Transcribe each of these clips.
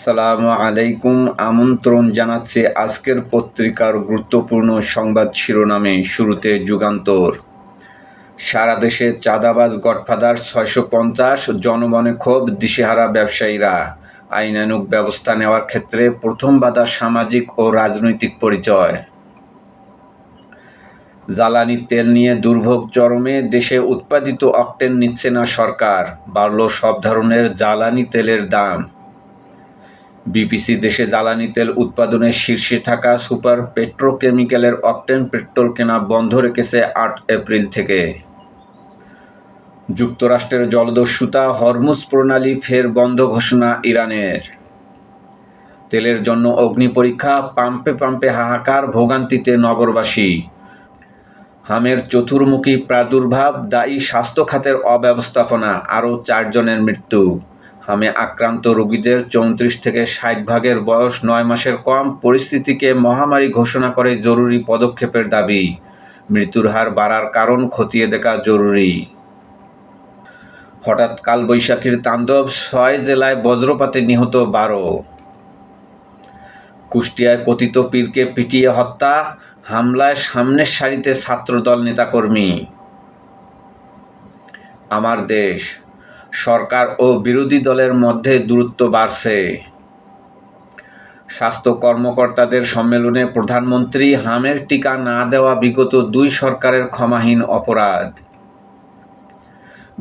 আসসালামু আলাইকুম। আমন্ত্রণ জানাচ্ছি আজকের পত্রিকার গুরুত্বপূর্ণ সংবাদ শিরোনামে। শুরুতে যুগান্তর। সারা দেশে চাঁদাবাজ গডফাদার ৬৫০, জনমনে ক্ষোভ, দিশেহারা ব্যবসায়ীরা। আইনানুগ ব্যবস্থা নেওয়ার ক্ষেত্রে প্রথম বাধা সামাজিক ও রাজনৈতিক পরিচয়। জ্বালানি তেল নিয়ে দুর্ভোগ চরমে, দেশে উৎপাদিত অকটেন নিচ্ছে না সরকার, বাড়ল সব ধরনের জ্বালানি তেলের দাম। বিপিসি দেশে জ্বালানি তেল উৎপাদনের শীর্ষে থাকা সুপার পেট্রোকেমিক্যালের অকটেন পেট্রোল কেনা বন্ধ রেখেছে ৮ এপ্রিল থেকে। যুক্তরাষ্ট্রের জলদস্যুতা, হরমুজ প্রণালী ফের বন্ধ ঘোষণা ইরানের। তেলের জন্য অগ্নি পরীক্ষা, পাম্পে পাম্পে হাহাকার, ভোগান্তিতে নগরবাসী। হামের চতুর্মুখী প্রাদুর্ভাব, দায়ী স্বাস্থ্য খাতের অব্যবস্থাপনা, আরও ৪ জনের মৃত্যু। হামে আক্রান্ত রোগীদের ৩৪ থেকে ৬০ ভাগের বয়স ৯ মাসের কম। পরিস্থিতিকে মহামারী ঘোষণা করে জরুরি পদক্ষেপের দাবি। মৃত্যুর হার বাড়ার কারণ খতিয়ে দেখা জরুরি। হঠাৎ কালবৈশাখীর তাণ্ডব, ৬ জেলায় বজ্রপাতে নিহত ১২। কুষ্টিয়ায় কথিত পীরকে পিটিয়ে হত্যা, হামলায় সামনের সারিতে ছাত্রদল নেতাকর্মী। আমার দেশ, সরকার ও বিরোধী দলের মধ্যে দূরত্ব বাড়ছে। স্বাস্থ্য কর্মকর্তাদের সম্মেলনে প্রধানমন্ত্রী, হামের টিকা না দেওয়া বিগত ২ সরকারের ক্ষমাহীন অপরাধ।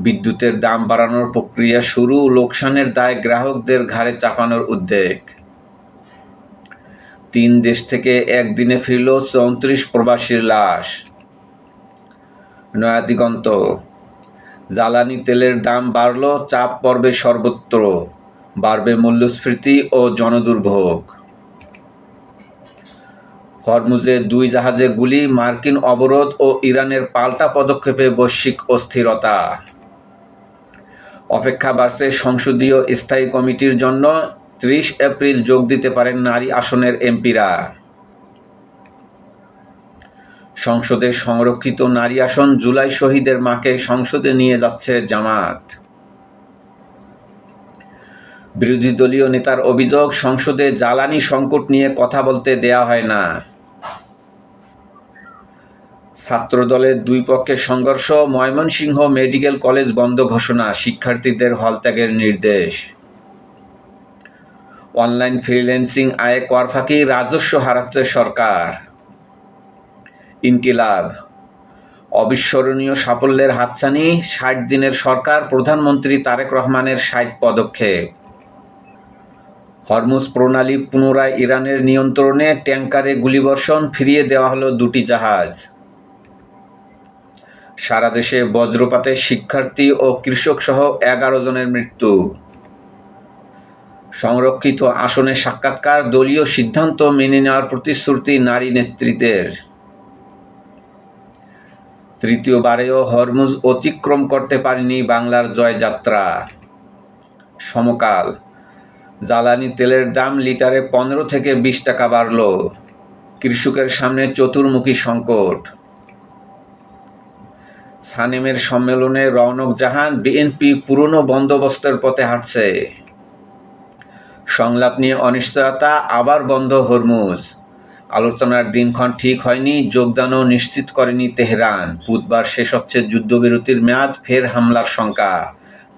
বিদ্যুতের দাম বাড়ানোর প্রক্রিয়া শুরু, লোকসানের দায় গ্রাহকদের ঘাড়ে চাপানোর উদ্যোগ। ৩ দেশ থেকে একদিনে ফিরল ৩৪ প্রবাসীর লাশ। নয়াদিগন্ত। জ্বালানি তেলের দাম বাড়ল, চাপ পড়বে সর্বত্র, বাড়বে মূল্যস্ফীতি ও জনদুর্ভোগ। হরমুজে ২ জাহাজে গুলি, মার্কিন অবরোধ ও ইরানের পাল্টা পদক্ষেপে বৈশ্বিক অস্থিরতা। অপেক্ষা বাড়ছে সংসদীয় স্থায়ী কমিটির জন্য, ৩০ এপ্রিল যোগ দিতে পারেন নারী আসনের এমপিরা। সংসদে সংরক্ষিত নারী আসন, জুলাই শহীদের মাকে সংসদে নিয়ে যাচ্ছে জামাত। বিরোধী দলীয় নেতার অভিযোগ, সংসদে জ্বালানি সংকট নিয়ে কথা বলতে দেয়া হয় না। ছাত্রদলের ২ পক্ষের সংঘর্ষ, ময়মনসিংহ মেডিকেল কলেজ বন্ধ ঘোষণা, শিক্ষার্থীদের হলত্যাগের নির্দেশ। অনলাইন ফ্রিল্যান্সিং আয়ে কর ফাঁকি, রাজস্ব হারাচ্ছে সরকার। ইনকিলাব। অবিস্মরণীয় সাফল্যের হাতছানি, ৬০ দিনের সরকার, প্রধানমন্ত্রী তারেক রহমানের ৬০ পদক্ষেপ। হরমুজ প্রণালী পুনরায় ইরানের নিয়ন্ত্রণে, ট্যাঙ্কারে গুলিবর্ষণ, ফিরিয়ে দেওয়া হলো ২টি জাহাজ। সারা দেশে বজ্রপাতে শিক্ষার্থী ও কৃষকসহ ১১ জনের মৃত্যু। সংরক্ষিত আসনে সাক্ষাৎকার, দলীয় সিদ্ধান্ত মেনে নেওয়ার প্রতিশ্রুতি নারী নেতৃত্বের। তৃতীয়বারেও হরমুজ অতিক্রম করতে পারেনি বাংলার জয়যাত্রা। সমকাল। জ্বালানি তেলের দাম লিটারে ১৫ থেকে ২০ টাকা বাড়ল, কৃষকের সামনে চতুর্মুখী সংকট। সানেমের সম্মেলনে রওনক জাহান, বিএনপি পুরনো বন্দোবস্তের পথে হাঁটছে। সংলাপ নিয়ে অনিশ্চয়তা, আবার বন্ধ হরমুজ। আলোচনার দিনক্ষণ ঠিক হয়নি, যোগদানও নিশ্চিত করেনি তেহরান। বুধবার শেষ হচ্ছে যুদ্ধবিরতির মেয়াদ, ফের হামলার শঙ্কা।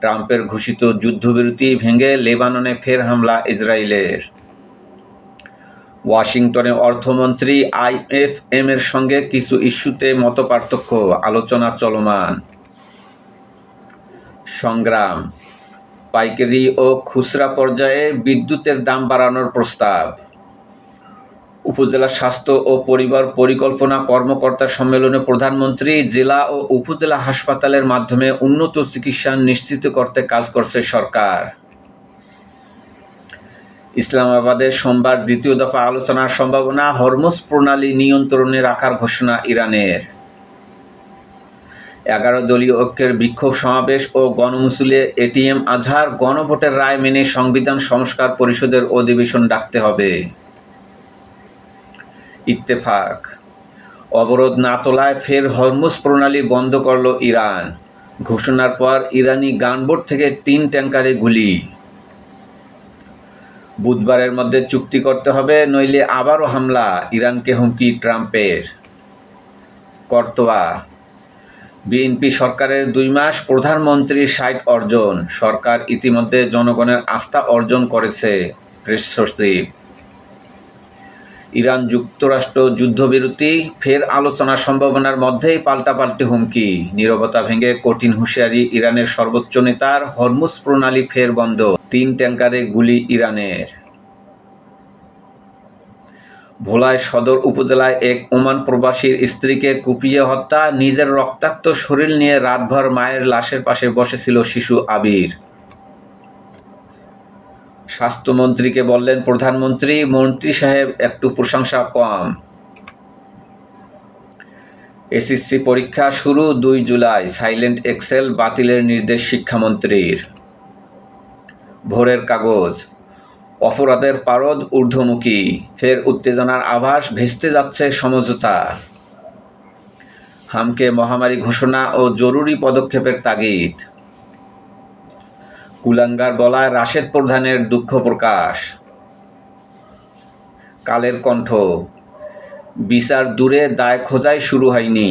ট্রাম্পের ঘোষিত যুদ্ধবিরতি ভেঙে লেবাননে ফের হামলা ইসরায়েলের। ওয়াশিংটনে অর্থমন্ত্রী আইএফএমের সঙ্গে কিছু ইস্যুতে মতপার্থক্য, আলোচনা চলমান। সংগ্রাম। পাইকারি ও খুচরা পর্যায়ে বিদ্যুতের দাম বাড়ানোর প্রস্তাব। উপজেলা স্বাস্থ্য ও পরিবার পরিকল্পনা কর্মকর্তা সম্মেলনে প্রধানমন্ত্রী, জেলা ও উপজেলা হাসপাতালের মাধ্যমে উন্নত চিকিৎসা নিশ্চিত করতে কাজ করছে সরকার। ইসলামাবাদে সোমবার দ্বিতীয় দফা আলোচনার সম্ভাবনা, হরমুজ প্রণালী নিয়ন্ত্রণে রাখার ঘোষণা ইরানের। ১১ দলীয় ঐক্যের বিক্ষোভ সমাবেশ ও গণমিছিলে এটিএম আজহার, গণভোটের রায় মেনে সংবিধান সংস্কার পরিষদের অধিবেশন ডাকতে হবে। ইত্তেফাক। অবরোধ না তোলায় ফের হরমুজ প্রণালী বন্ধ করল ইরান। ঘোষণার পর ইরানি গানবোট থেকে ৩ ট্যাঙ্কারে গুলি। বুধবারের মধ্যে চুক্তি করতে হবে, নইলে আবারও হামলা, ইরানকে হুমকি ট্রাম্পের। করতোয়া, বিএনপি সরকারের 2 মাস প্রধানমন্ত্রীর 60 অর্জন, সরকার ইতিমধ্যে জনগণের আস্থা অর্জন করেছে, প্রেস সচিব। ইরান যুক্তরাষ্ট্র যুদ্ধবিরতি, ফের আলোচনার সম্ভাবনার মধ্যেই পাল্টাপাল্টি হুমকি, নীরবতা ভেঙে কঠিন হুঁশিয়ারি ইরানের সর্বোচ্চ নেতার, হরমুজ প্রণালী ফের বন্ধ, 3 ট্যাঙ্কারে গুলি ইরানের। ভোলায় সদর উপজেলায় এক ওমান প্রবাসীর স্ত্রীকে কুপিয়ে হত্যা, নিজের রক্তাক্ত শরীর নিয়ে রাতভর মায়ের লাশের পাশে বসেছিল শিশু আবির। স্বাস্থ্যমন্ত্রীকে বললেন প্রধানমন্ত্রী, মন্ত্রী সাহেব একটু প্রশংসা কম। এসএসসি পরীক্ষা শুরু 2 জুলাই, সাইলেন্ট এক্সেল বাতিলের নির্দেশ শিক্ষামন্ত্রীর। ভোরের কাগজ, অপরাধের পারদ ঊর্ধ্বমুখী, ফের উত্তেজনার আভাস, ভেস্তে যাচ্ছে সমঝোতা। হামকে মহামারী ঘোষণা ও জরুরি পদক্ষেপের তাগিদ। কুলাঙ্গার বলায় রাশেদ প্রধানের দুঃখ প্রকাশ। কালের কণ্ঠ, বিচার দূরে, দায় খোঁজাই শুরু হয়নি।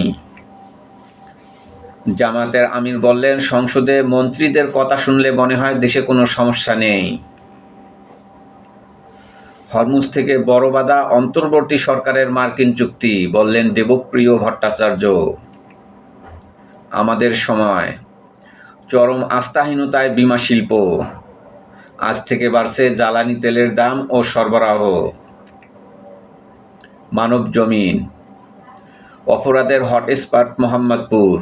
জামায়াতের আমির বললেন, সংসদে মন্ত্রীদের কথা শুনলে মনে হয় দেশে কোনো সমস্যা নেই। হরমুজ থেকে বড় বাধা অন্তর্বর্তী সরকারের মার্কিন চুক্তি, বললেন দেবপ্রিয় ভট্টাচার্য। আমাদের সময়, চরম আস্থাহীনতায় বিমা শিল্প, আজ থেকে বাড়ছে জ্বালানি তেলের দাম ও সরবরাহ। মানব জমিন, অপরাধের হটস্পট মোহাম্মদপুর,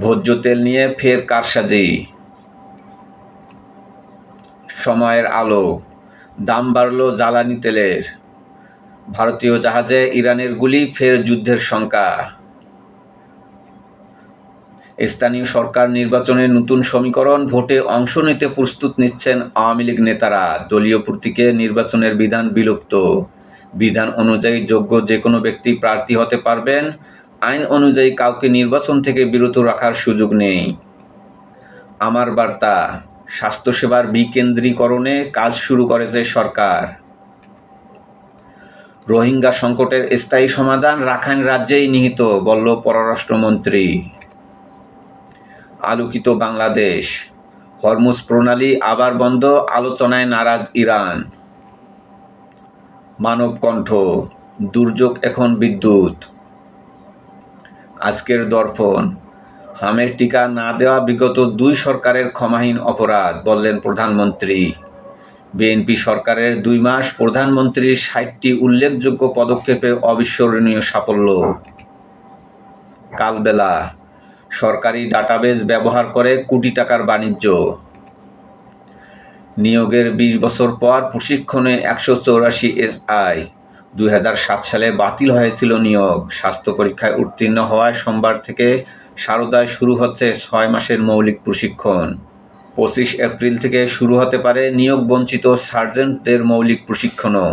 ভোজ্য তেল নিয়ে ফের কারসাজি। সময়ের আলো, দাম বাড়ল জ্বালানি তেলের, ভারতীয় জাহাজে ইরানের গুলি, ফের যুদ্ধের শঙ্কা। স্থানীয় সরকার নির্বাচনে নতুন সমীকরণ, ভোটে অংশ নিতে প্রস্তুত নিচ্ছেন আওয়ামী লীগ নেতারা, দলীয় প্রতীকে নির্বাচনের বিধান বিলুপ্ত, বিধান অনুযায়ী যোগ্য যে কোনো ব্যক্তি প্রার্থী হতে পারবেন, আইন অনুযায়ী কাউকে নির্বাচন থেকে বিরত রাখার সুযোগ নেই। আমার বার্তা, স্বাস্থ্যসেবার বিকেন্দ্রীকরণে কাজ শুরু করেছে সরকার। রোহিঙ্গা সংকটের স্থায়ী সমাধান রাখাইন রাজ্যেই নিহিত, বলল পররাষ্ট্রমন্ত্রী। আলোকিত বাংলাদেশ, হরমুজ প্রণালী আবার বন্ধ, আলোচনায় নারাজ ইরান। মানব কণ্ঠ, দুর্যোগ এখন বিদ্যুৎ। আজকের দর্পণ, হামের টিকা না দেওয়া বিগত 2 সরকারের ক্ষমাহীন অপরাধ, বললেন প্রধানমন্ত্রী। বিএনপি সরকারের 2 মাস প্রধানমন্ত্রীর 60টি উল্লেখযোগ্য পদক্ষেপে অবিস্মরণীয় সাফল্য। কালবেলা, সরকারি ডাটাবেজ ব্যবহার করে কোটি টাকার বাণিজ্য। নিয়োগের 20 বছর পর প্রশিক্ষণে 184 এসআই, 2007 সালে বাতিল হয়েছিল নিয়োগ, স্বাস্থ্য পরীক্ষায় উত্তীর্ণ হওয়ায় সোমবার থেকে সারদায় শুরু হচ্ছে 6 মাসের মৌলিক প্রশিক্ষণ। 25 এপ্রিল থেকে শুরু হতে পারে নিয়োগ বঞ্চিত সার্জেন্টদের মৌলিক প্রশিক্ষণও।